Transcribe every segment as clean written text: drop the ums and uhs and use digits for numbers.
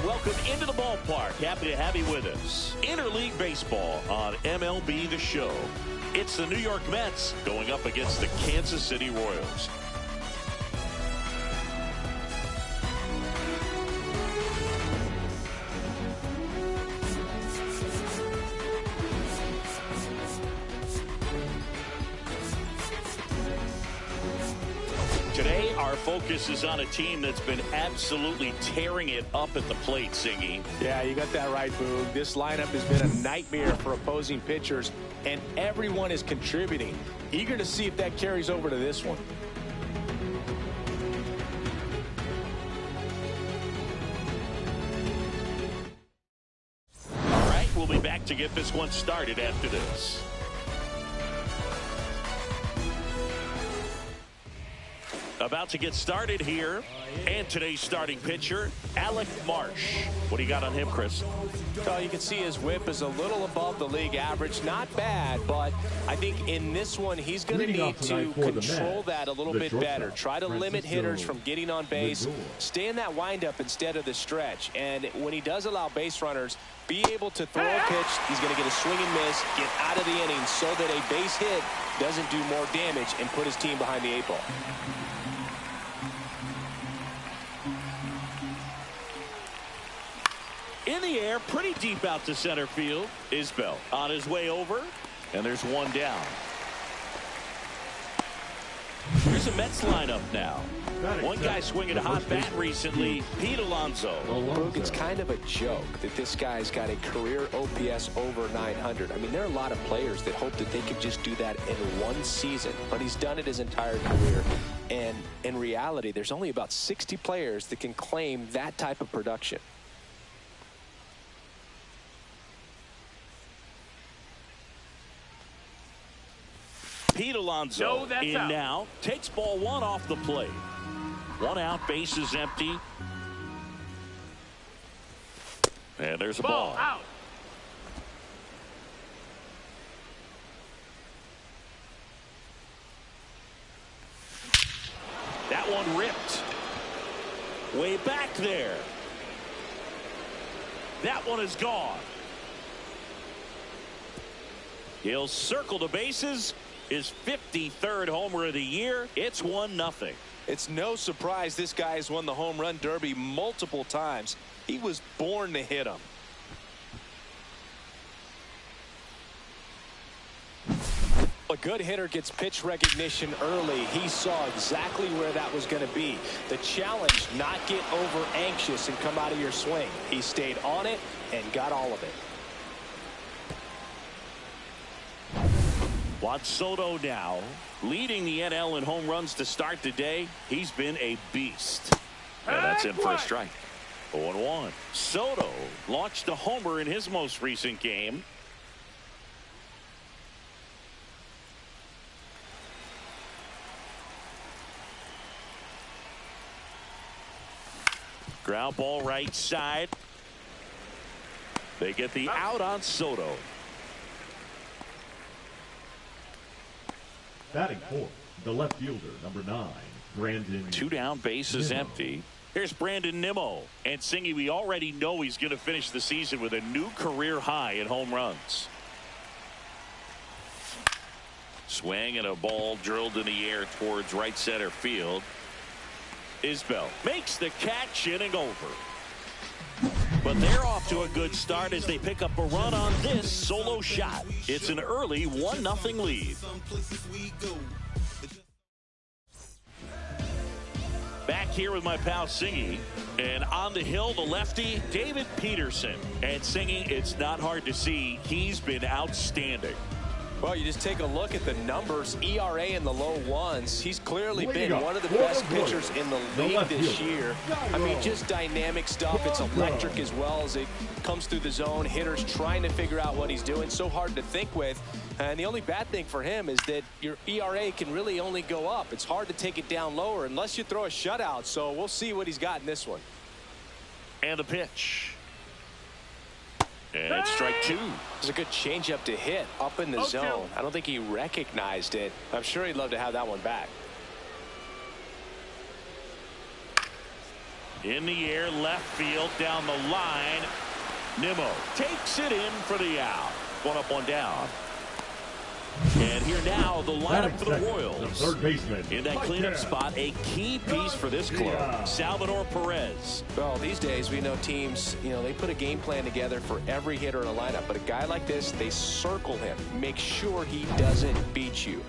and welcome into the ballpark. Happy to have you with us. Interleague baseball on MLB The Show. It's the New York Mets going up against the Kansas City Royals. Today, our focus is on a team that's been absolutely tearing it up at the plate, Singy. Yeah, you got that right, Boog. This lineup has been a nightmare for opposing pitchers, and everyone is contributing. Eager to see if that carries over to this one. All right, we'll be back to get this one started after this. About to get started here, and today's starting pitcher, Alec Marsh. What do you got on him, Chris? Well, you can see his whip is a little above the league average. Not bad, but I think in this one, he's going to need to control that a little bit better. Try to limit hitters from getting on base. Stay in that windup instead of the stretch. And when he does allow base runners, be able to throw a pitch. He's going to get a swing and miss, get out of the inning so that a base hit doesn't do more damage and put his team behind the 8 ball. In the air, pretty deep out to center field. Isbell on his way over, and there's one down. Here's a Mets lineup now. One guy swinging a hot bat recently, Pete Alonso. Brooke, it's kind of a joke that this guy's got a career OPS over 900. I mean, there are a lot of players that hope that they could just do that in one season, but he's done it his entire career. And in reality, there's only about 60 players that can claim that type of production. Pete Alonso in out. Now takes ball 1 off the plate. 1 out, base is empty. And there's a ball. Out. That one ripped. Way back there. That one is gone. He'll circle the bases. His 53rd homer of the year. It's 1-0. It's no surprise this guy has won the home run derby multiple times. He was born to hit them. A good hitter gets pitch recognition early. He saw exactly where that was going to be. The challenge, not get over anxious and come out of your swing. He stayed on it and got all of it. Juan Soto now leading the NL in home runs to start the day. He's been a beast. And that's in for a strike. 0-1. Soto launched a homer in his most recent game. Ground ball right side. They get the out on Soto. Batting fourth, the left fielder, number 9, Brandon. 2 down, base is empty. Here's Brandon Nimmo. And Singy, we already know he's going to finish the season with a new career high in home runs. Swing and a ball drilled in the air towards right center field. Isbell makes the catch, inning over. But they're off to a good start as they pick up a run on this solo shot. It's an early 1-0 lead. Back here with my pal Singy. And on the hill, the lefty, David Peterson. And Singy, it's not hard to see he's been outstanding. Well, you just take a look at the numbers. ERA in the low 1s. He's clearly been one of the best pitchers in the league this year. I mean, just dynamic stuff. It's electric as well as it comes through the zone. Hitters trying to figure out what he's doing. So hard to think with. And the only bad thing for him is that your ERA can really only go up. It's hard to take it down lower unless you throw a shutout. So we'll see what he's got in this one. And the pitch. And strike 2. It's a good changeup to hit up in the zone. I don't think he recognized it. I'm sure he'd love to have that one back. In the air, left field, down the line. Nimmo takes it in for the out. One up, one down. And here now, the lineup for the Royals. The third baseman. In that cleanup spot, a key piece for this club, Salvador Perez. Well, these days we know teams, they put a game plan together for every hitter in a lineup. But a guy like this, they circle him, make sure he doesn't beat you.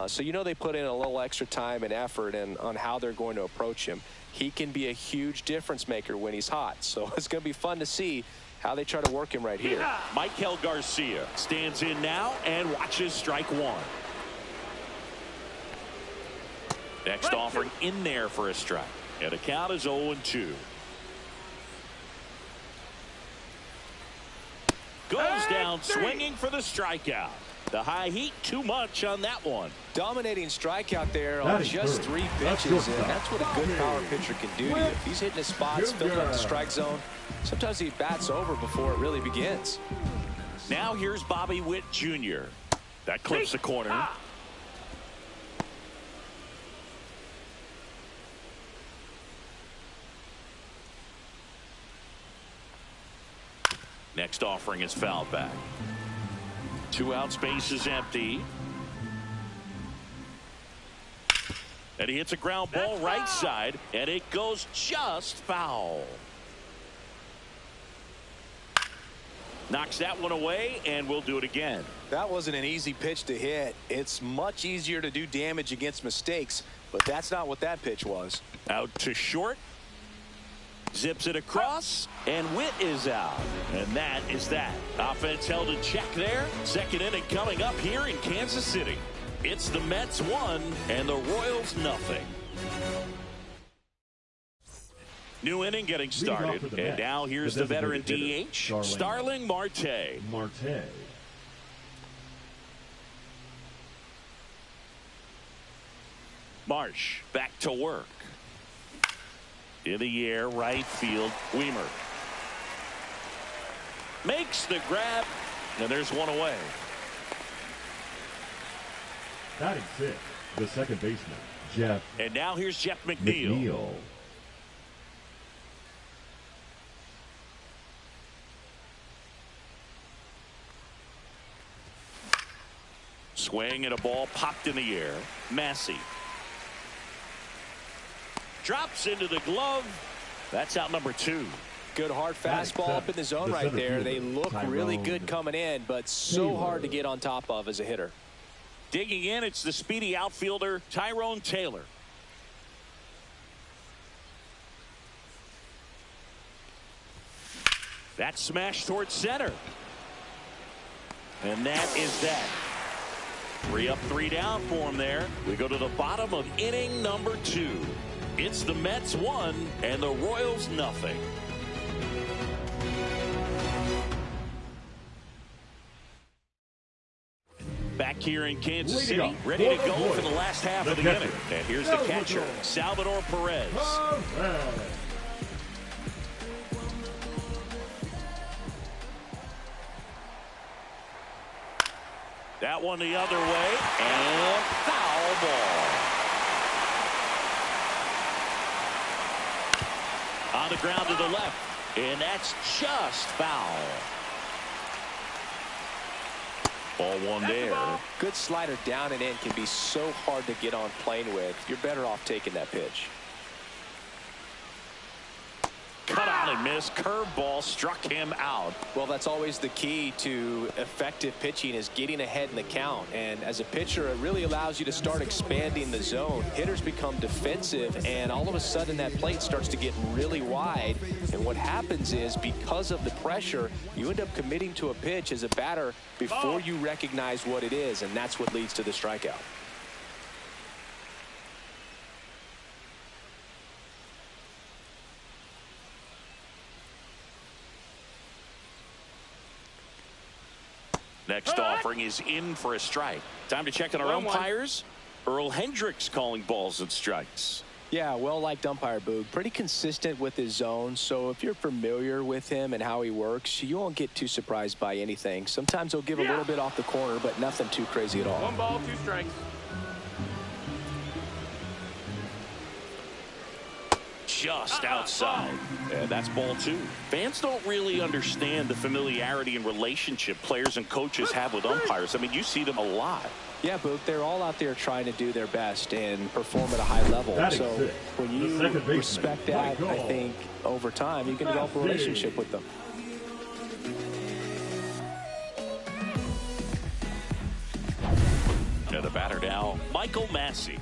So they put in a little extra time and effort on how they're going to approach him. He can be a huge difference maker when he's hot. So it's going to be fun to see how they try to work him right here. Michael Garcia stands in now and watches strike one. Next offering in there for a strike. And the count is 0-2. Goes down swinging for the strikeout. The high heat, too much on that one. Dominating strikeout there on just 3 pitches, and that's what a good power pitcher can do to you. If he's hitting his spots, filling up the strike zone, sometimes he bats over before it really begins. Now here's Bobby Witt Jr. That clips the corner. Next offering is fouled back. 2 outs, base is empty. And he hits a ground ball right side, and it goes just foul. Knocks that one away, and we'll do it again. That wasn't an easy pitch to hit. It's much easier to do damage against mistakes, but that's not what that pitch was. Out to short. Zips it across, and Witt is out. And that is that. Offense held in check there. Second inning coming up here in Kansas City. It's the Mets 1 and the Royals nothing. New inning getting started. And now here's the veteran DH, Starling Marte. Marsh back to work. In the air, right field, Weimer. Makes the grab, and there's one away. Batting 6, the second baseman, Jeff. And now here's Jeff McNeil. Swing and a ball popped in the air. Massey. Drops into the glove. That's out number 2. Good hard fastball up in the zone right there. They look really good coming in, but so hard to get on top of as a hitter. Digging in, it's the speedy outfielder, Tyrone Taylor. That smash towards center. And that is that. 3 up, 3 down for him there. We go to the bottom of inning number 2. It's the Mets 1 and the Royals nothing. Back here in Kansas City, ready to go for the last half of the inning. And here's the catcher, Salvador Perez. That one the other way, and foul ball. On the ground to the left, and that's just foul. Ball one there. Good slider down and in can be so hard to get on plane with. You're better off taking that pitch. Cut out and miss. Curveball struck him out. Well, that's always the key to effective pitching, is getting ahead in the count. And as a pitcher, it really allows you to start expanding the zone. Hitters become defensive, and all of a sudden that plate starts to get really wide. And what happens is, because of the pressure, you end up committing to a pitch as a batter before you recognize what it is, and that's what leads to the strikeout. Next offering is in for a strike. Time to check on our umpires. Earl Hendricks calling balls and strikes. Yeah, well-liked umpire, Boog. Pretty consistent with his zone, so if you're familiar with him and how he works, you won't get too surprised by anything. Sometimes he'll give a little bit off the corner, but nothing too crazy at all. 1 ball, 2 strikes. just outside. And that's ball 2. Fans don't really understand the familiarity and relationship players and coaches have with umpires. I mean, you see them a lot. Yeah, Boog, they're all out there trying to do their best and perform at a high level. So when you respect that, I think over time you can develop a relationship with them. And the batter now, Michael Massey.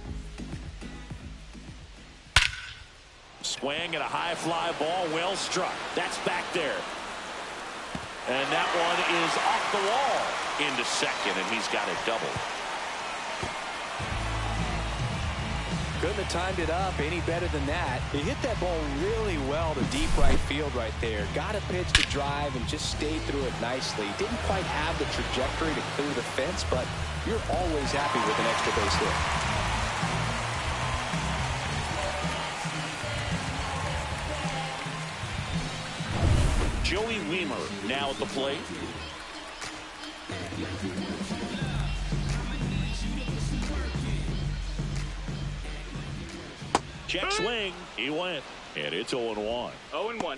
Swing and a high fly ball, well struck. That's back there. And that one is off the wall into second, and he's got it double. Couldn't have timed it up any better than that. He hit that ball really well to deep right field right there. Got a pitch to drive and just stayed through it nicely. Didn't quite have the trajectory to clear the fence, but you're always happy with an extra base hit. Joey Weimer now at the plate. Check swing. He went. And it's 0-1. 0-1.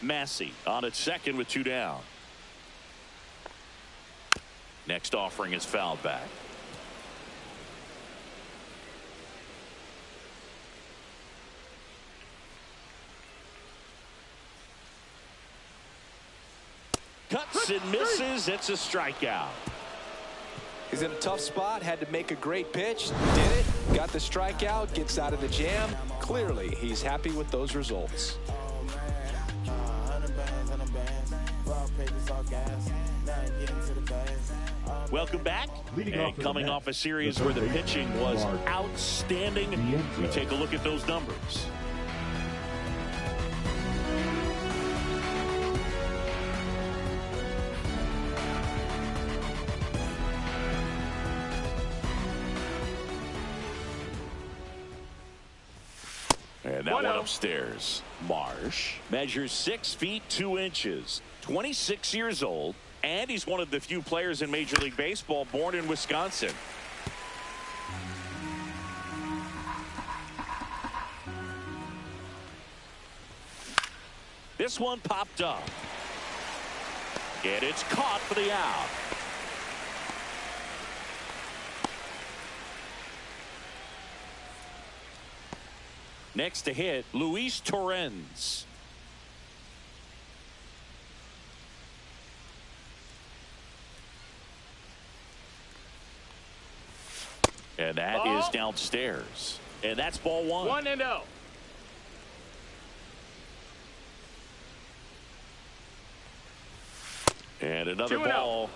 Massey on at second with 2 down. Next offering is fouled back. Cuts and misses. It's a strikeout. He's in a tough spot, had to make a great pitch, did it, got the strikeout, gets out of the jam. Clearly, he's happy with those results. Welcome back. And coming off a series where the pitching was outstanding, we take a look at those numbers. And that one upstairs. Marsh measures 6 feet 2 inches, 26 years old, and he's one of the few players in Major League Baseball born in Wisconsin. This one popped up. And it's caught for the out. Next to hit, Luis Torrens. And that is downstairs. And that's ball 1. 1-0. And another ball.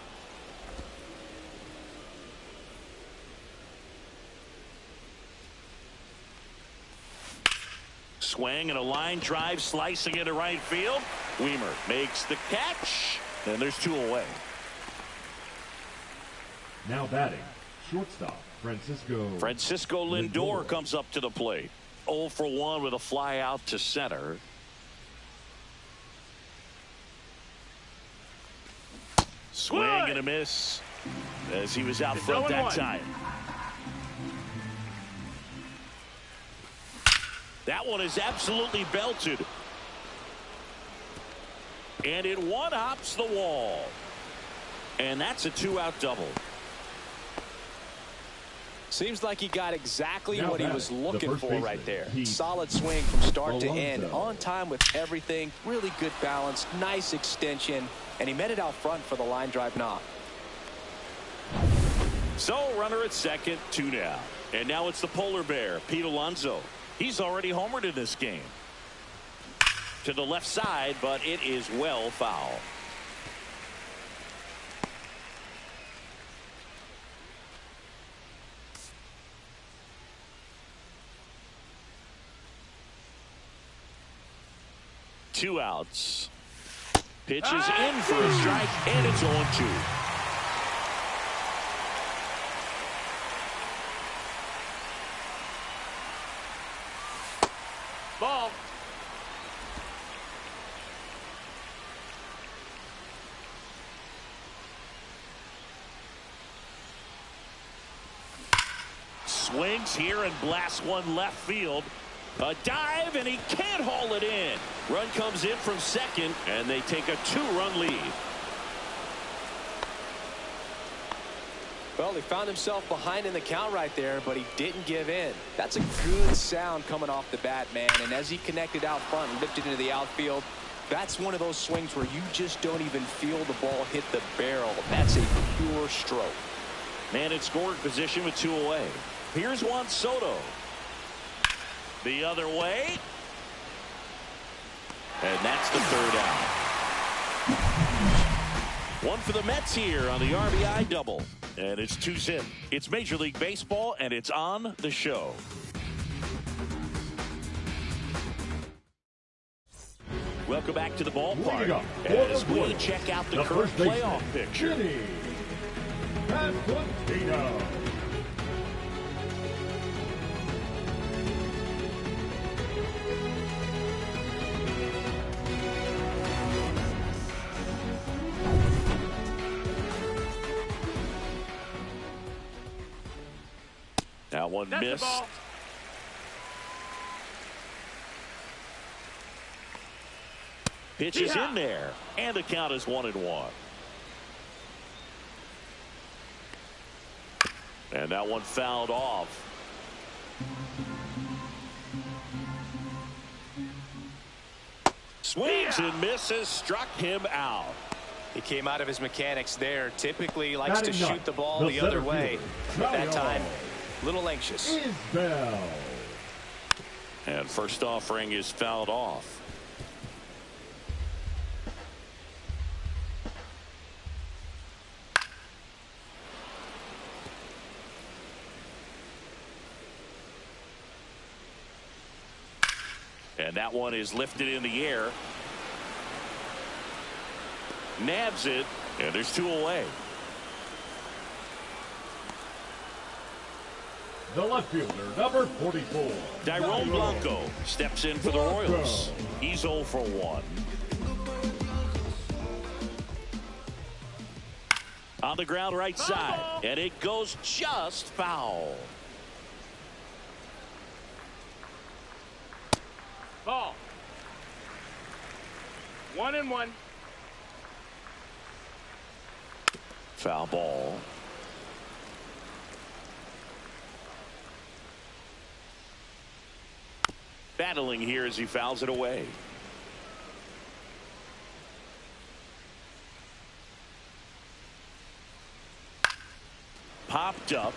Swing and a line drive slicing into right field. Weimer makes the catch. And there's 2 away. Now batting, shortstop, Francisco Lindor comes up to the plate. 0 for 1 with a fly out to center. Swing and a miss as he was out front that time. That one is absolutely belted. And it one-hops the wall. And that's a 2-out double. Seems like he got exactly what he was looking for right there. Solid swing from start to end. On time with everything. Really good balance. Nice extension. And he met it out front for the line drive knock. So runner at second, 2 down. And now it's the polar bear, Pete Alonso. He's already homered in this game. To the left side, but it is well foul. Two outs. Pitches in for a strike, and it's 0-2. Ball. Swings here and blasts one left field. A dive, and he can't haul it in. Run comes in from second, and they take a 2-run lead. Well, he found himself behind in the count right there, but he didn't give in. That's a good sound coming off the bat, man. And as he connected out front and lifted into the outfield, that's one of those swings where you just don't even feel the ball hit the barrel. That's a pure stroke. Man in scoring position with 2 away. Here's Juan Soto. The other way. And that's the 3rd out. One for the Mets here on the RBI double. And it's 2-zip. It's Major League Baseball, and it's on the show. Welcome back to the ballpark as we check out the current playoff picture. That one missed. Pitch is in there, and the count is 1-1. And that one fouled off. Swings and misses, struck him out. He came out of his mechanics there. Typically likes to shoot the ball the other way. But that time, a little anxious. And first offering is fouled off. And that one is lifted in the air. Nabs it, and there's 2 away. The left fielder, number 44. Dairon Blanco steps in for the Royals. He's 0 for 1. On the ground right side, and it goes just foul. Ball. 1-1. Foul ball. Battling here as he fouls it away. Popped up.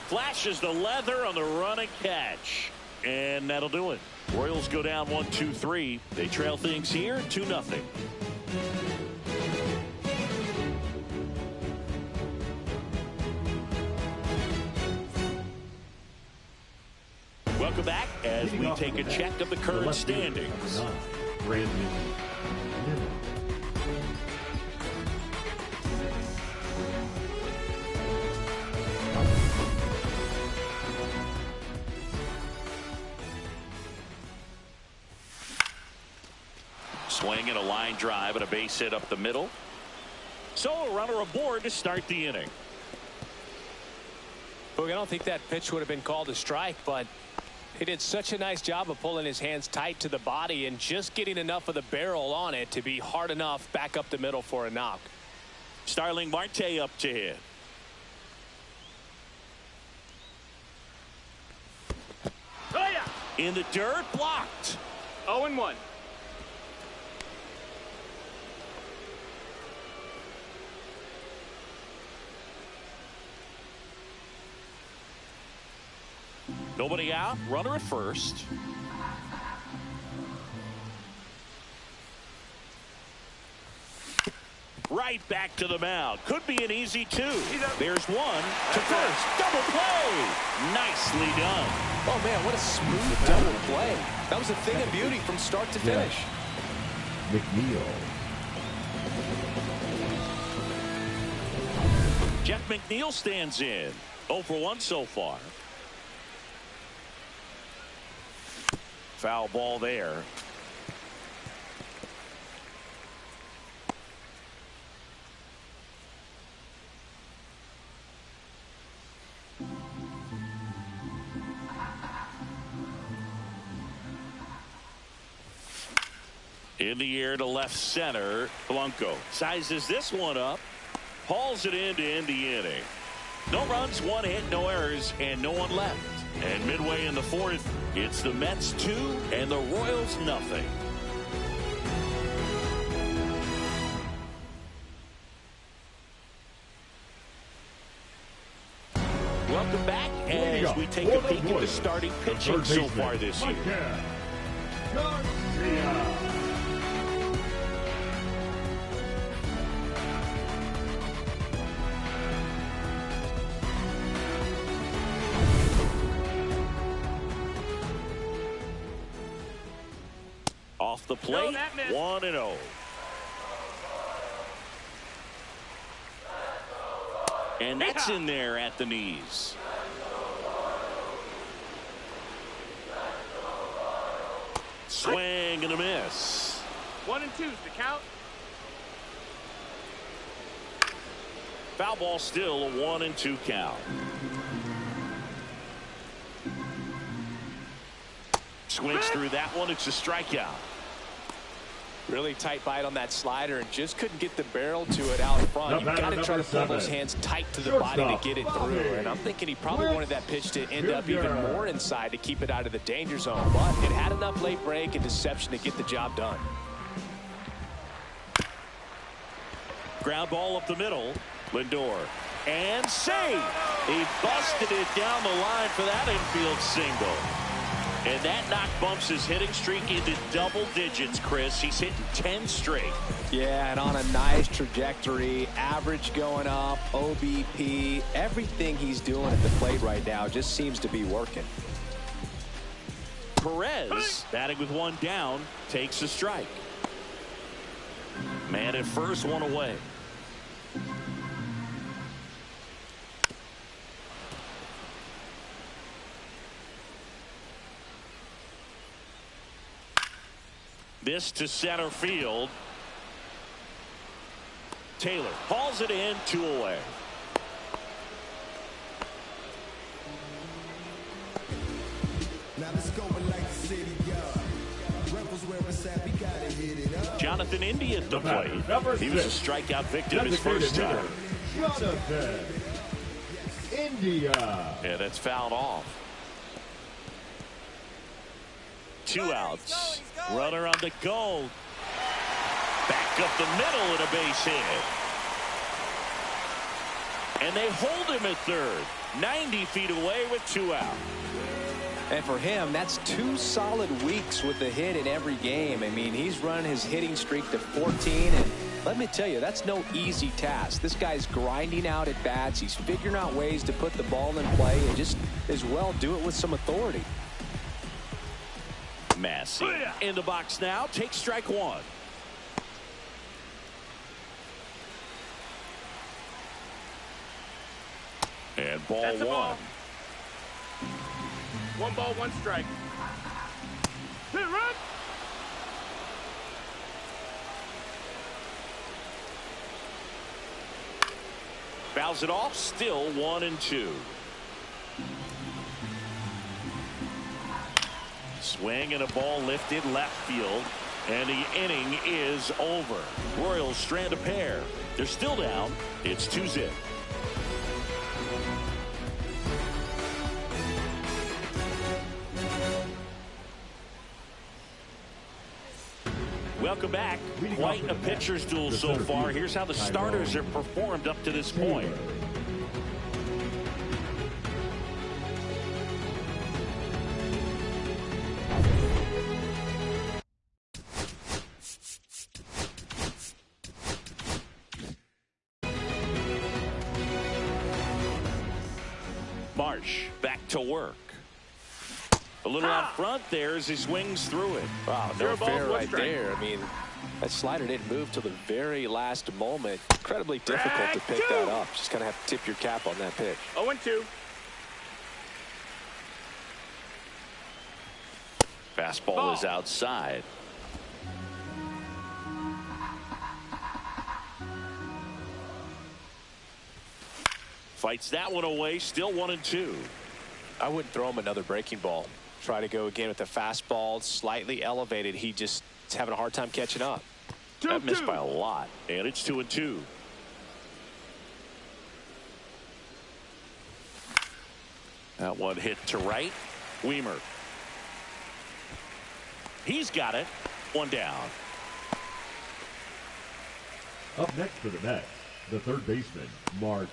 Flashes the leather on the run and catch. And that'll do it. Royals go down 1-2-3. They trail things here 2-0. Welcome back as we take a check of the current standings. Swing and a line drive and a base hit up the middle. So a runner aboard to start the inning. Look, I don't think that pitch would have been called a strike, but he did such a nice job of pulling his hands tight to the body and just getting enough of the barrel on it to be hard enough back up the middle for a knock. Starling Marte up to hit. Oh, yeah. In the dirt, blocked. 0-1. Nobody out, runner at first. Right back to the mound. Could be an easy 2. There's one to first. Double play. Nicely done. Oh, man, what a smooth double play. That was a thing of beauty from start to finish. McNeil. Jeff McNeil stands in. 0 for 1 so far. Foul ball there. In the air to left center. Blanco sizes this one up. Hauls it in to end the inning. No runs, one hit, no errors, and no one left. And midway in the fourth, it's the Mets 2 and the Royals nothing. Welcome back as we take a peek at the starting pitching so far this year. Off the plate, 1-0. And that's in there at the knees. Swing and a miss. 1 and 2's the count. Foul ball, still a 1-2 count. Swings through that one. It's a strikeout. Really tight bite on that slider and just couldn't get the barrel to it out front. You've got to try to pull those hands tight to the body to get it through. And I'm thinking he probably wanted that pitch to end up even more inside to keep it out of the danger zone. But it had enough late break and deception to get the job done. Ground ball up the middle. Lindor. And save. He busted it down the line for that infield single. And that knock bumps his hitting streak into double digits, Chris. He's hitting 10 straight. Yeah, and on a nice trajectory. Average going up, OBP. Everything he's doing at the plate right now just seems to be working. Perez, batting with one down, takes a strike. Man at first, one away. This to center field. Taylor hauls it in, 2 away. Now let's go like the city yard. Rebels where it's at, we gotta hit it up. Jonathan India at the plate. He was a strikeout victim his first time. Jonathan India. Yeah, that's fouled off. 2 outs. Runner on the go. Back up the middle and a base hit. And they hold him at third. 90 feet away with 2 out. And for him, that's 2 solid weeks with a hit in every game. I mean, he's run his hitting streak to 14, and let me tell you, that's no easy task. This guy's grinding out at bats. He's figuring out ways to put the ball in play and just as well do it with some authority. Massey in the box now. Takes strike 1. And ball 1. 1 ball, 1 strike. Hit, run. Fouls it off. Still 1-2. Swing and a ball lifted left field. And the inning is over. Royals strand a pair. They're still down. It's 2-0. Welcome back. Quite a pitcher's duel so far. Here's how the starters have performed up to this point. Marsh back to work. A little out front there as he swings through it. Wow, no fair right there. I mean, that slider didn't move till the very last moment. Incredibly difficult to pick that up. Just kind of have to tip your cap on that pitch. 0-2. Fastball is outside. Fights that one away. Still 1-2. I wouldn't throw him another breaking ball. Try to go again with the fastball, slightly elevated. He just is having a hard time catching up. That missed by a lot, and it's 2-2. That one hit to right. Weimer. He's got it. One down. Up next for the Mets, the third baseman, Mark.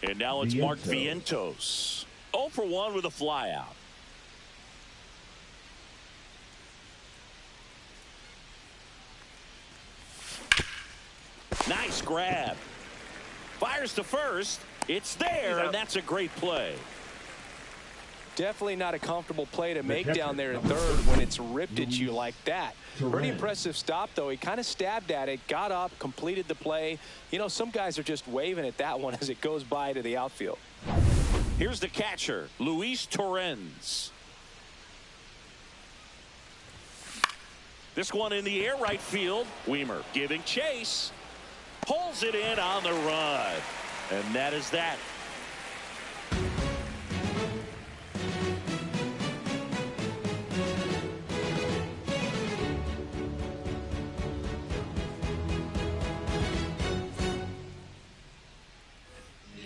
And now it's Mark Vientos. 0 for 1 with a flyout. Nice grab. Fires to first. It's there, and that's a great play. Definitely not a comfortable play to make down there in third when it's ripped at you like that. Pretty impressive stop, though. He kind of stabbed at it, got up, completed the play. You know, some guys are just waving at that one as it goes by to the outfield. Here's the catcher, Luis Torrens. This one in the air, right field. Weimer giving chase. Pulls it in on the run. And that is that.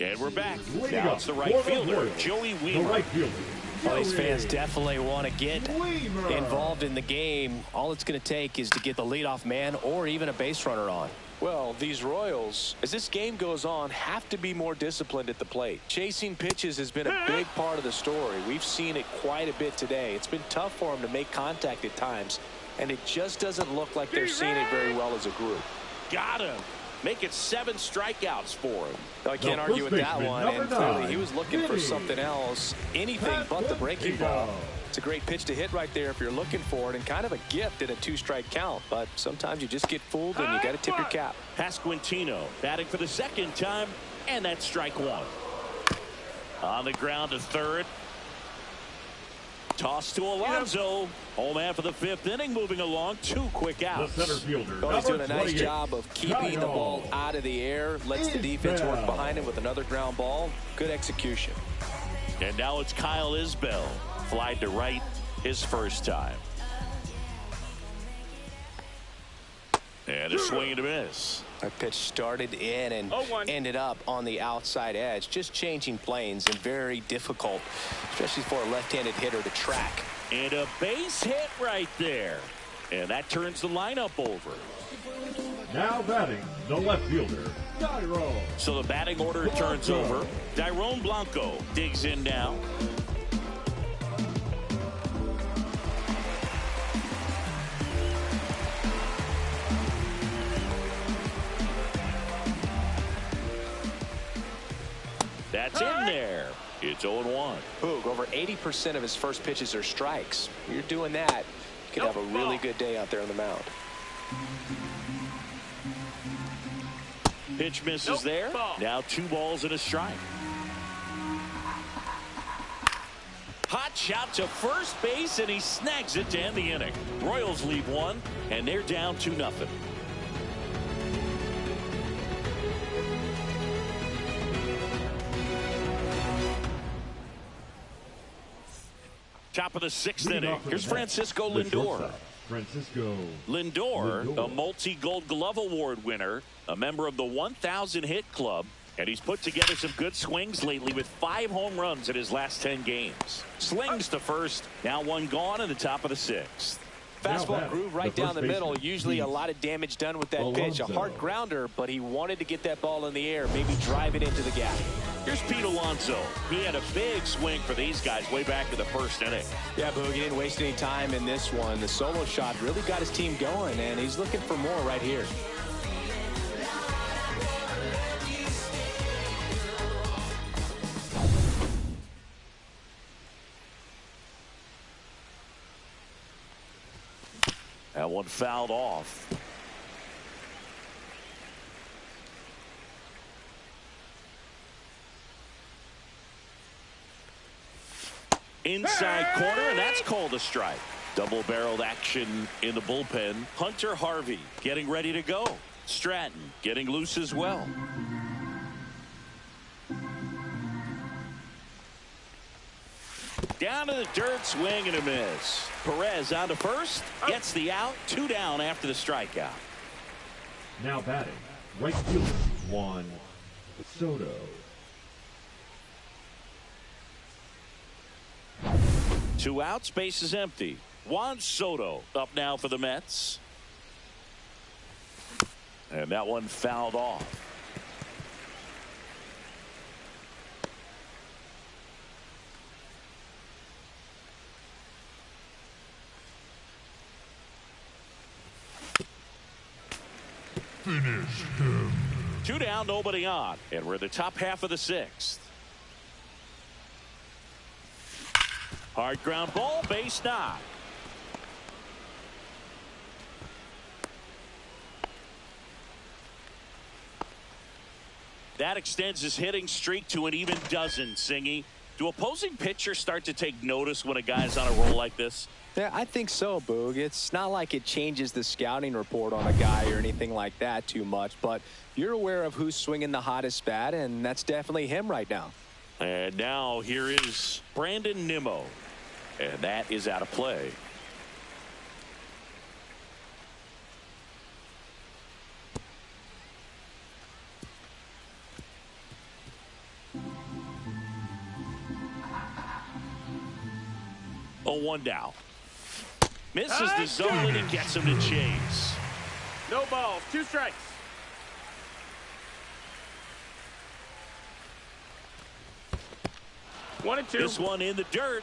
And we're back. Now it's the right fielder, Joey Weimer. Well, these fans definitely want to get involved in the game. All it's going to take is to get the leadoff man or even a base runner on. Well, these Royals, as this game goes on, have to be more disciplined at the plate. Chasing pitches has been a big part of the story. We've seen it quite a bit today. It's been tough for them to make contact at times, and it just doesn't look like they're seeing it very well as a group. Got him. Make it 7 strikeouts for him. I can't argue with that one, and clearly he was looking for something else, anything but the breaking ball. It's a great pitch to hit right there if you're looking for it, and kind of a gift in a 2-strike count. But sometimes you just get fooled, and you got to tip your cap. Pasquantino batting for the second time, and that's strike 1. On the ground to third. Toss to Alonso. Home man for the 5th inning, moving along. 2 quick outs. The center fielder, he's doing a nice job of keeping the ball out of the air. Lets the defense work behind him with another ground ball. Good execution. And now it's Kyle Isbell. Fly to right his first time. And a swing and a miss. That pitch started in and ended up on the outside edge. Just changing planes and very difficult, especially for a left-handed hitter to track. And a base hit right there. And that turns the lineup over. Now batting, the left fielder, Dairo. So the batting order turns over. Dairon Blanco digs in now. That's in there. It's 0-1. Boog, over 80% of his first pitches are strikes. You're doing that, you can have a really good day out there on the mound. Pitch misses there. Now 2 balls and a strike. Hot shot to first base, and he snags it to end the inning. Royals lead 1, and they're down 2-0. Top of the 6th inning. Here's Francisco Lindor. Lindor, a multi-Gold Glove Award winner, a member of the 1,000 hit club, and he's put together some good swings lately with 5 home runs in his last 10 games. Slings to first, now 1 gone in the top of the 6th. Fastball groove right down the middle. Usually a lot of damage done with that pitch. A hard grounder, but he wanted to get that ball in the air, maybe drive it into the gap. Here's Pete Alonso. He had a big swing for these guys way back to the 1st inning. Yeah, Boog, he didn't waste any time in this one. The solo shot really got his team going, and he's looking for more right here. That one fouled off. Inside corner, and that's called a strike. Double-barreled action in the bullpen. Hunter Harvey getting ready to go. Stratton getting loose as well. Down Down to the dirt, swing and a miss. Perez on to first, gets the out, 2 down after the strikeout. Now batting, right fielder, Juan Soto. Two outs, base is empty. Juan Soto up now for the Mets. And that one fouled off. Finish him. 2 down, nobody on. And we're in the top half of the 6th. Hard ground ball, base knock. That extends his hitting streak to an even dozen, Singy. Do opposing pitchers start to take notice when a guy's on a roll like this? Yeah, I think so, Boog. It's not like it changes the scouting report on a guy or anything like that too much, but you're aware of who's swinging the hottest bat, and that's definitely him right now. And now here is Brandon Nimmo, and that is out of play. A 1 down. Misses the zone and he gets him to chase. No balls, 2 strikes. One and 2. This one in the dirt.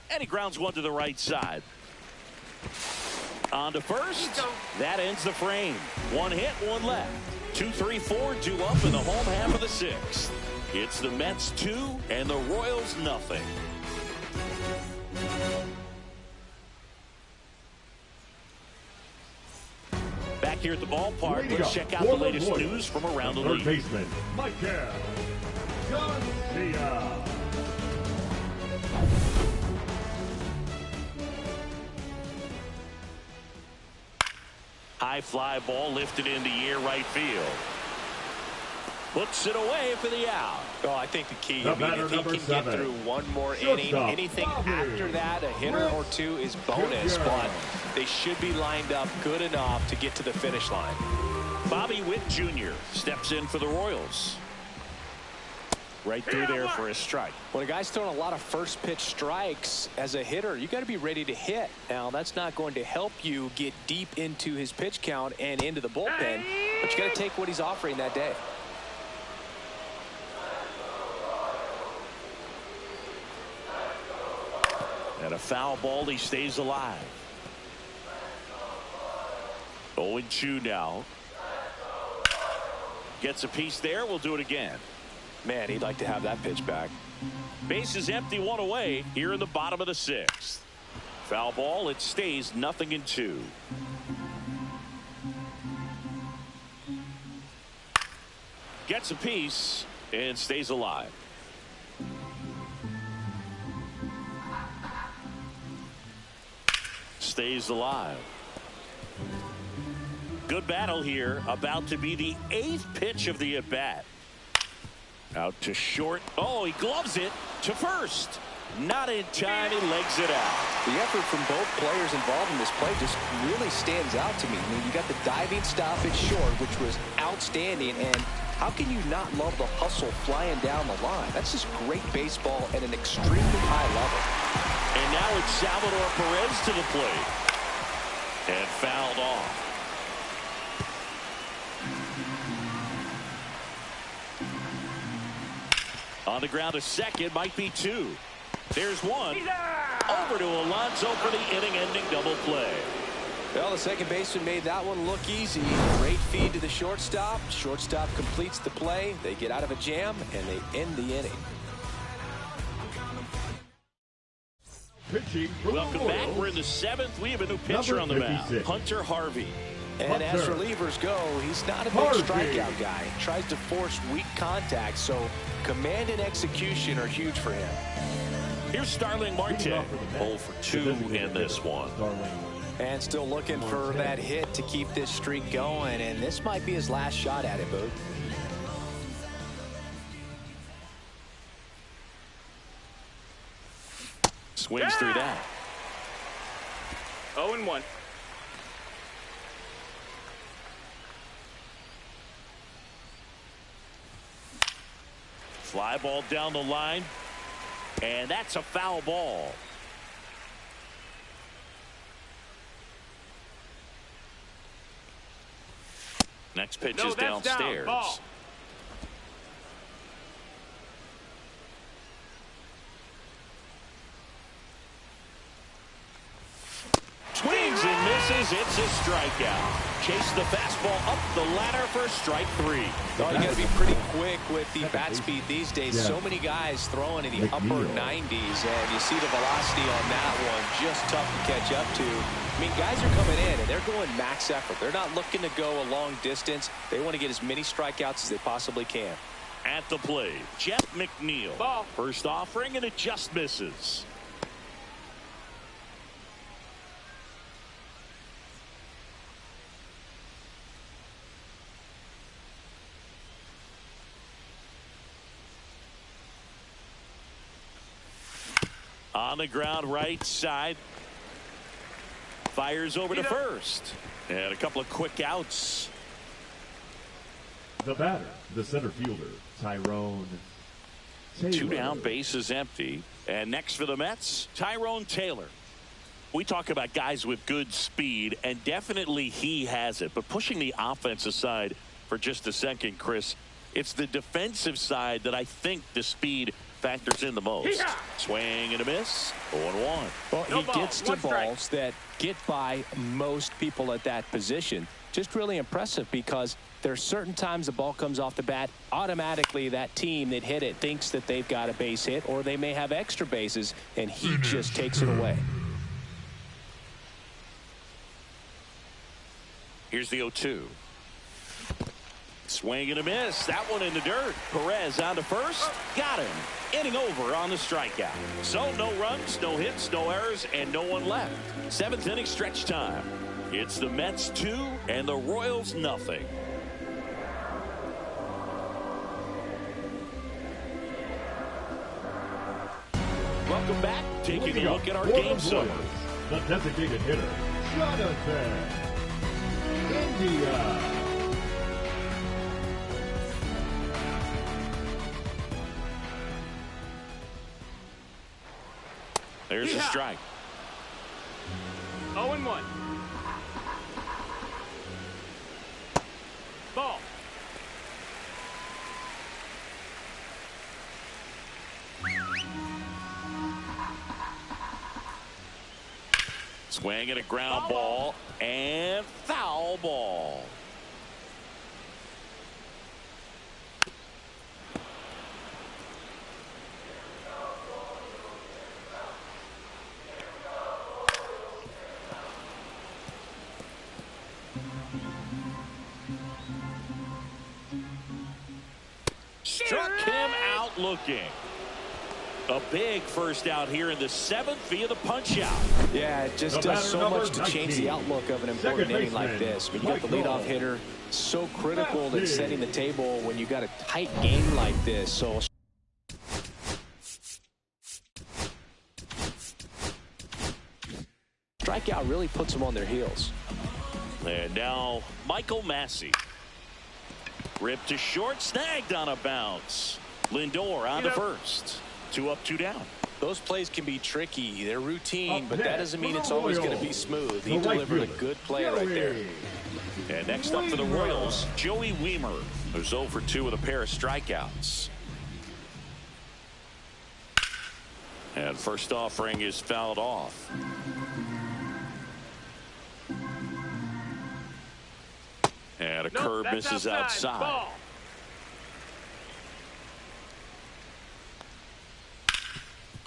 And he grounds one to the right side. On to first. That ends the frame. 1 hit, 1 left. 2, 3, 4, 2 up in the home half of the 6th. It's the Mets 2 and the Royals nothing. Back here at the ballpark, let's check out the latest news from around the league. Third baseman, Michael Garcia. High fly ball lifted in the air right field. Puts it away for the out. Oh, I think the key, if he can get through one more inning, anything after that, a hitter or 2 is bonus, but they should be lined up good enough to get to the finish line. Bobby Witt Jr. steps in for the Royals. Right through there for a strike. When a guy's throwing a lot of first pitch strikes as a hitter, you got to be ready to hit. Now, that's not going to help you get deep into his pitch count and into the bullpen, but you got to take what he's offering that day. And a foul ball, he stays alive. 0-2 now. Gets a piece there. We'll do it again. Man, he'd like to have that pitch back. Base is empty, 1 away here in the bottom of the 6th. Foul ball, it stays 0-2. Gets a piece and stays alive. Stays alive. Good battle here. About to be the 8th pitch of the at-bat. Out to short. Oh, he gloves it to first. Not in time. He legs it out. The effort from both players involved in this play just really stands out to me. I mean, you got the diving stoppage short, which was outstanding, and how can you not love the hustle flying down the line? That's just great baseball at an extremely high level. And now it's Salvador Perez to the plate. And fouled off. On the ground to second, might be 2. There's 1. Over to Alonso for the inning-ending double play. Well, the second baseman made that one look easy. Great feed to the shortstop. Shortstop completes the play. They get out of a jam, and they end the inning. Pitching Welcome back. We're in the 7th. We have a new pitcher on the mound. Hunter Harvey. And as relievers go, he's not a big strikeout guy. He tries to force weak contact, so command and execution are huge for him. Here's Starling Marte, 0 for 2 in this one. And still looking for that hit to keep this streak going, and this might be his last shot at it, Boog. Swings through that. 0-1. Fly ball down the line, and that's a foul ball. Next pitch is downstairs. Down. Ball. Swings and misses. It's a strikeout. Chase the fastball up the ladder for strike 3. Oh, you got to be pretty quick with the bat speed these days. Yeah. So many guys throwing in the upper 90s, and you see the velocity on that one. Just tough to catch up to. I mean, guys are coming in, and they're going max effort. They're not looking to go a long distance. They want to get as many strikeouts as they possibly can. At the plate, Jeff McNeil. Ball. First offering, and it just misses. On the ground, right side. Fires over to first. And a couple of quick outs. The batter, the center fielder, Tyrone Taylor. 2 down, bases empty. And next for the Mets, Tyrone Taylor. We talk about guys with good speed, and definitely he has it. But pushing the offense aside for just a second, Chris, it's the defensive side that I think the speed factors in the most. Swing and a miss. 0-1. Well, he gets to balls that get by most people at that position. Just really impressive, because there's certain times the ball comes off the bat, automatically that team that hit it thinks that they've got a base hit, or they may have extra bases, and he just takes it away. Here's the 0-2. Swing and a miss. That one in the dirt. Perez on to first. Got him. Inning over on the strikeout. So no runs, no hits, no errors, and no one left. 7th inning stretch time. It's the Mets 2 and the Royals nothing. Welcome back. Taking a look at our game summary. The designated hitter, Jonathan India. There's a strike. 0-1. Ball. Swing and a ground ball and foul ball. Struck him out looking. A big first out here in the 7th via the punch out. Yeah, it just does so much to change the outlook of an important inning like this. When you got the leadoff hitter, so critical in setting the table when you got a tight game like this. So strikeout really puts them on their heels. And now Michael Massey. Ripped to short, snagged on a bounce. Lindor on to first. 2 up, 2 down. Those plays can be tricky. They're routine, but that doesn't mean it's always going to be smooth. He delivered a good play right there. And next up for the Royals, Joey Wiemer, who's 0 for 2 with a pair of strikeouts. And first offering is fouled off. And a curve misses outside. Ball.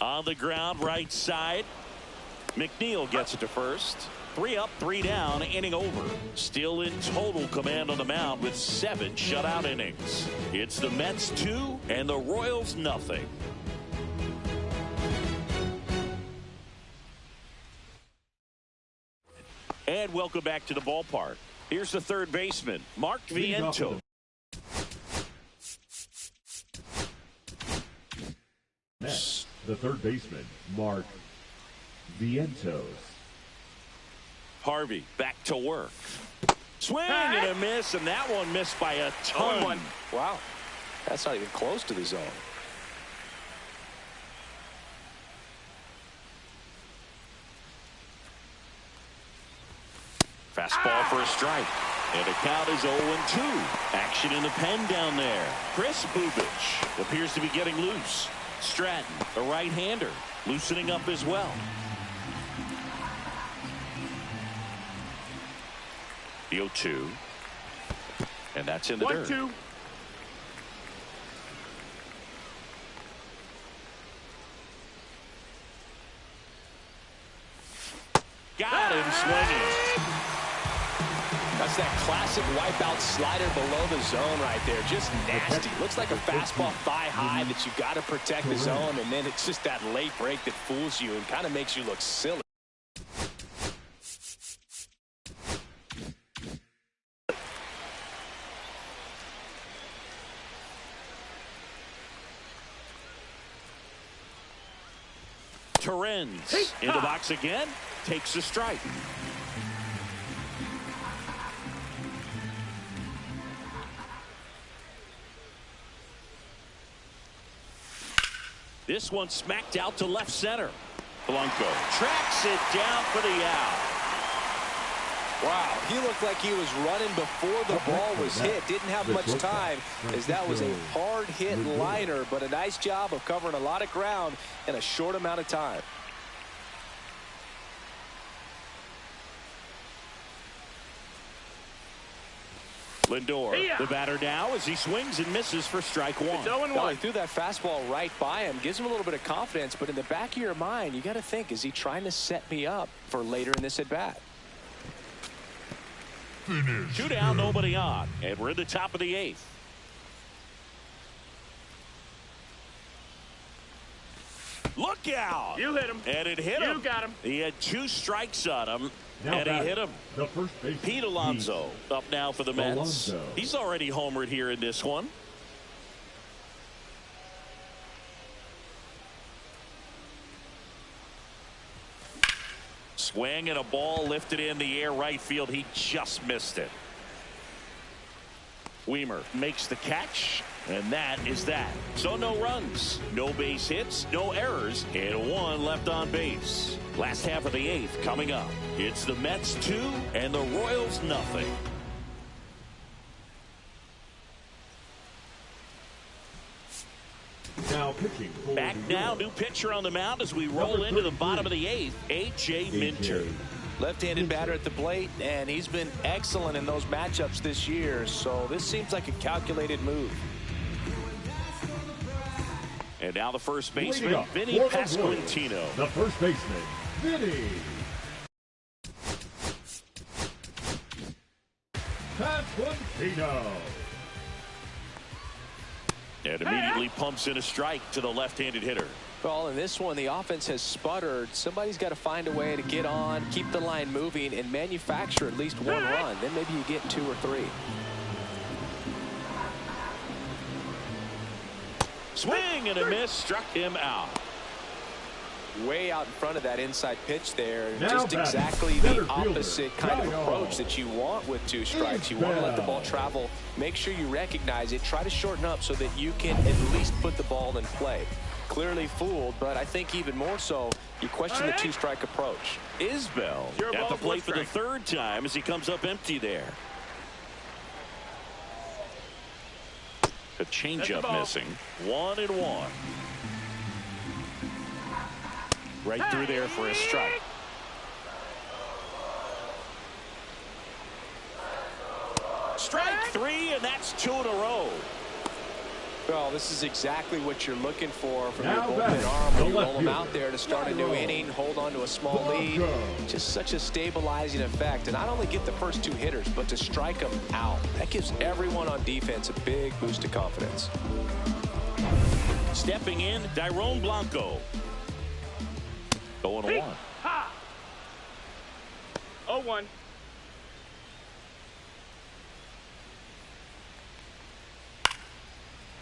On the ground, right side. McNeil gets it to first. 3 up, 3 down, inning over. Still in total command on the mound with 7 shutout innings. It's the Mets 2 and the Royals nothing. And welcome back to the ballpark. Here's the third baseman, Mark Vientos. Next, the third baseman, Mark Vientos. Harvey back to work. Swing and a miss, and that one missed by a ton. Wow, that's not even close to the zone. Fastball for a strike. And the count is 0-2. Action in the pen down there. Chris Bubich appears to be getting loose. Stratton, a right-hander, loosening up as well. The 0-2. And that's in the dirt. 1-2. Got him swinging. That's that classic wipeout slider below the zone right there. Just nasty. Looks like a fastball thigh high that you got to protect the zone, and then it's just that late break that fools you and kind of makes you look silly. Torrens in the box again, takes a strike. This one smacked out to left center. Blanco tracks it down for the out. Wow, he looked like he was running before the ball was hit. Didn't have much time, as that was a hard hit liner, but a nice job of covering a lot of ground in a short amount of time. Lindor, the batter now as he swings and misses for strike one. He threw that fastball right by him. Gives him a little bit of confidence, but in the back of your mind, you got to think, is he trying to set me up for later in this at-bat? Finish. 2 down, nobody on, and we're in the top of the 8th. Look out! You hit him. And it hit him. You got him. He had 2 strikes on him, Now and he hit him. The first baseman, Pete Alonso up now for the Mets. Alonso. He's already homered here in this one. Swing and a ball lifted in the air right field. He just missed it. Weimer makes the catch, and that is that. So no runs, no base hits, no errors, and 1 left on base. Last half of the 8th coming up. It's the Mets 2 and the Royals nothing. Now pitching. Back now, new pitcher on the mound as we roll into the bottom of the 8th, A.J. Minter. Left-handed batter at the plate, and he's been excellent in those matchups this year, so this seems like a calculated move. And now the first baseman, Vinny Pasquantino. The first baseman, Vinny Pasquantino. And immediately pumps in a strike to the left-handed hitter. Well, in this one, the offense has sputtered. Somebody's got to find a way to get on, keep the line moving, and manufacture at least 1 run. Then maybe you get 2 or 3. Swing and a miss, struck him out. Way out in front of that inside pitch there. Now just exactly the opposite kind of Fielder. approach that you want with 2 strikes. You want to let the ball travel. Make sure you recognize it. Try to shorten up so that you can at least put the ball in play. Clearly fooled, but I think even more so, you question the 2-strike approach. Isbell at the plate for the 3rd time as he comes up empty there. A changeup missing. 1-1. Right through there for a strike. Strike 3, and that's 2 in a row. Well, this is exactly what you're looking for from your Now bullpen arm when you the roll them left out there to start a new fielder. inning, hold on to a small lead. Just such a stabilizing effect. And not only get the first two hitters, but to strike them out. That gives everyone on defense a big boost of confidence. Stepping in, Dairon Blanco. Going to one. Ha! 0-1.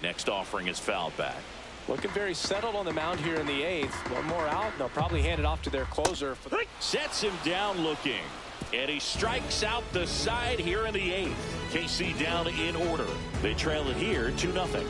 Next offering is fouled back. Looking very settled on the mound here in the eighth. One more out, and they'll probably hand it off to their closer. Sets him down looking. And he strikes out the side here in the eighth. KC down in order. They trail it here 2-0.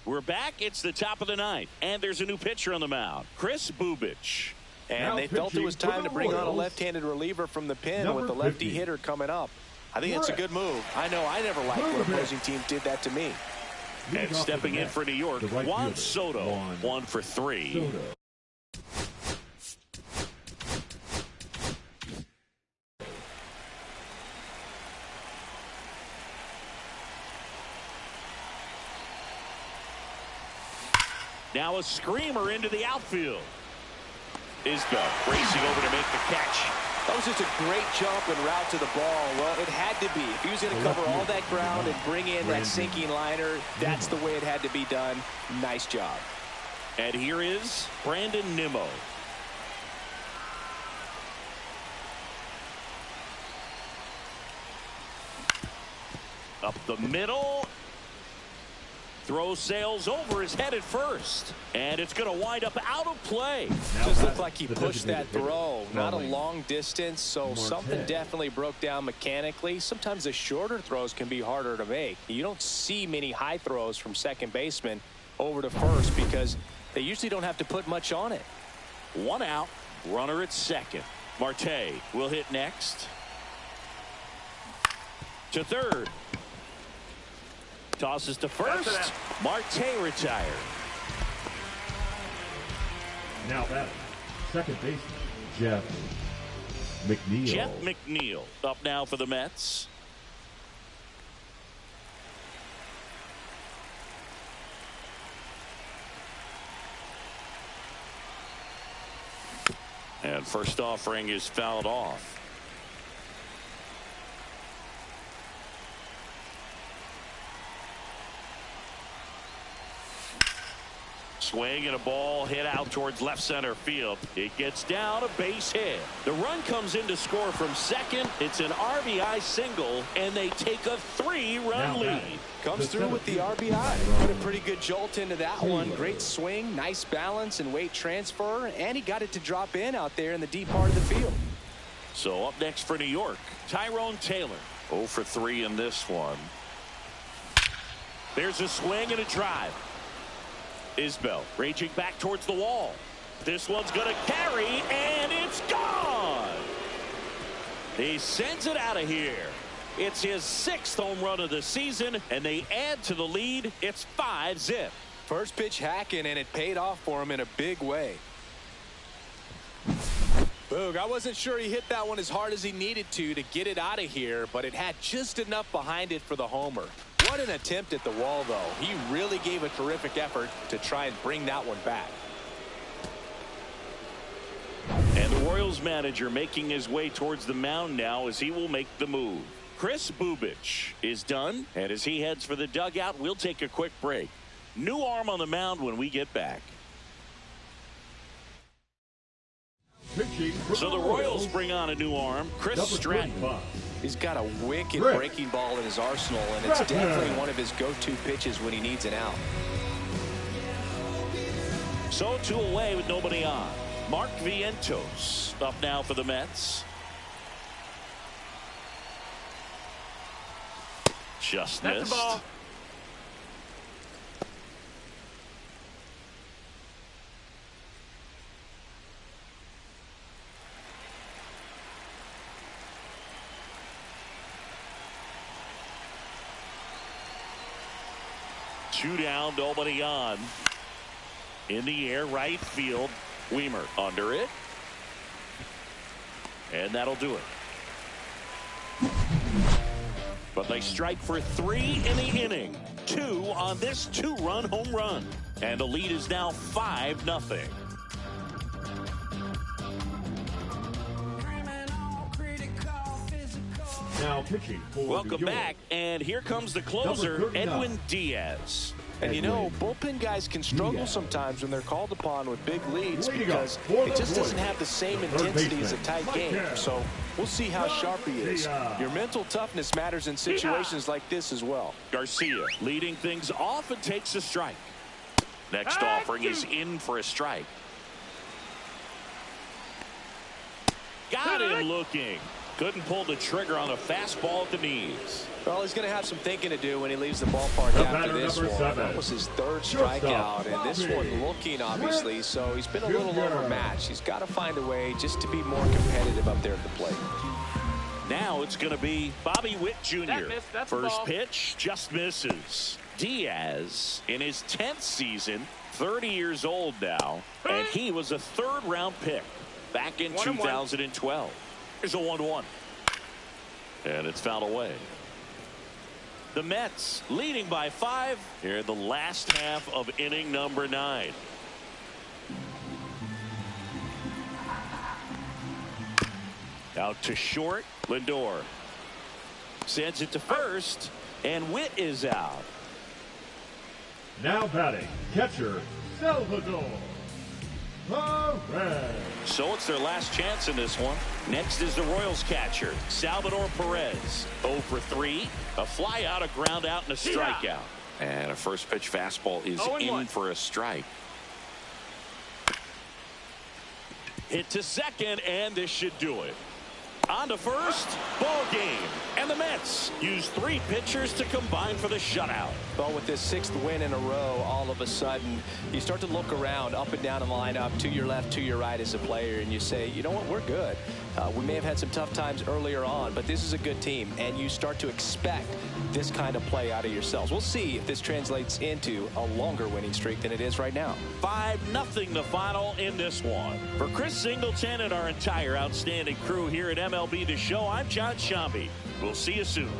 We're back. It's the top of the ninth. And there's a new pitcher on the mound. Kris Bubic. And Now they felt it was pitching time for to bring on a Royals, left-handed reliever from the pen number with the lefty 50. hitter coming up. I think it's a good move. I know I never liked when opposing teams did that to me. And stepping in for New York, the right Juan fielder, Soto. Juan 1 for 3. Soto. Now a screamer into the outfield. Isbell racing over to make the catch. That was just a great jump and route to the ball. Well, it had to be. If he was going to cover all that ground and bring in that sinking liner, that's the way it had to be done. Nice job. And here is Brandon Nimmo. Up the middle. Throw sails over, is headed first. And it's going to wind up out of play. Just looked like he pushed that throw. Not a long distance, so something definitely broke down mechanically. Sometimes the shorter throws can be harder to make. You don't see many high throws from second baseman over to first because they usually don't have to put much on it. 1 out, runner at second. Marte will hit next. To third. Tosses to first. Marte retired. Now batting, second baseman, Jeff McNeil. Jeff McNeil up now for the Mets. And first offering is fouled off. Swing and a ball hit out towards left center field. It gets down, a base hit. The run comes in to score from second. It's an RBI single, and they take a 3-run lead. Comes through with the RBI. Put a pretty good jolt into that one. Great swing, nice balance and weight transfer, and he got it to drop in out there in the deep part of the field. So up next for New York, Tyrone Taylor. 0 for 3 in this one. There's a swing and a drive. Isbell raging back towards the wall. This one's going to carry, and it's gone. He sends it out of here. It's his 6th home run of the season, and they add to the lead. It's 5-zip. First pitch hacking, and it paid off for him in a big way. Boog, I wasn't sure he hit that one as hard as he needed to get it out of here, but it had just enough behind it for the homer. What an attempt at the wall, though. He really gave a terrific effort to try and bring that one back. And the Royals manager making his way towards the mound now as he will make the move. Kris Bubic is done, and as he heads for the dugout, we'll take a quick break. New arm on the mound when we get back. So the Royals bring on a new arm, Chris Stratton. He's got a wicked breaking ball in his arsenal, and it's definitely one of his go-to pitches when he needs an out. So 2 away with nobody on. Mark Vientos up now for the Mets. Just That's missed. the ball. Two down, nobody on. In the air, right field. Weimer under it. And that'll do it. They strike for 3 in the inning. 2 on this 2-run home run. And the lead is now 5-0. Now pitching for Welcome back, and here comes the closer, Edwin Diaz. And you know, bullpen guys can struggle sometimes when they're called upon with big leads because it just doesn't have the same intensity as a tight game. So we'll see how sharp he is. Your mental toughness matters in situations like this as well. Garcia leading things off and takes a strike. Next offering is in for a strike. Got him looking. Couldn't pull the trigger on a fastball at the knees. Well, he's going to have some thinking to do when he leaves the ballpark after this one. That was his 3rd strikeout, and this one looking, obviously, so he's been a little overmatched. He's got to find a way just to be more competitive up there at the plate. Now it's going to be Bobby Witt Jr. First pitch just misses. Diaz in his 10th season, 30 years old now, and he was a 3rd-round pick back in 2012. Here's a 1-1. And it's fouled away. The Mets leading by 5 here in the last half of inning number 9. Out to short. Lindor sends it to first, and Witt is out. Now batting, catcher Salvador Perez. So it's their last chance in this one. Next is the Royals catcher, Salvador Perez. 0 for 3. A fly out, a ground out, and a strikeout. And a first pitch fastball is in for a strike. Hit to second, and this should do it. On to first, ball game. And the Mets use 3 pitchers to combine for the shutout. Well, with this 6th win in a row, all of a sudden, you start to look around up and down the lineup, to your left, to your right as a player, and you say, you know what, we're good. We may have had some tough times earlier on, but this is a good team, and you start to expect this kind of play out of yourselves. We'll see if this translates into a longer winning streak than it is right now. 5-0 the final in this one. For Chris Singleton and our entire outstanding crew here at MLB The Show, I'm John Shambi. We'll see you soon.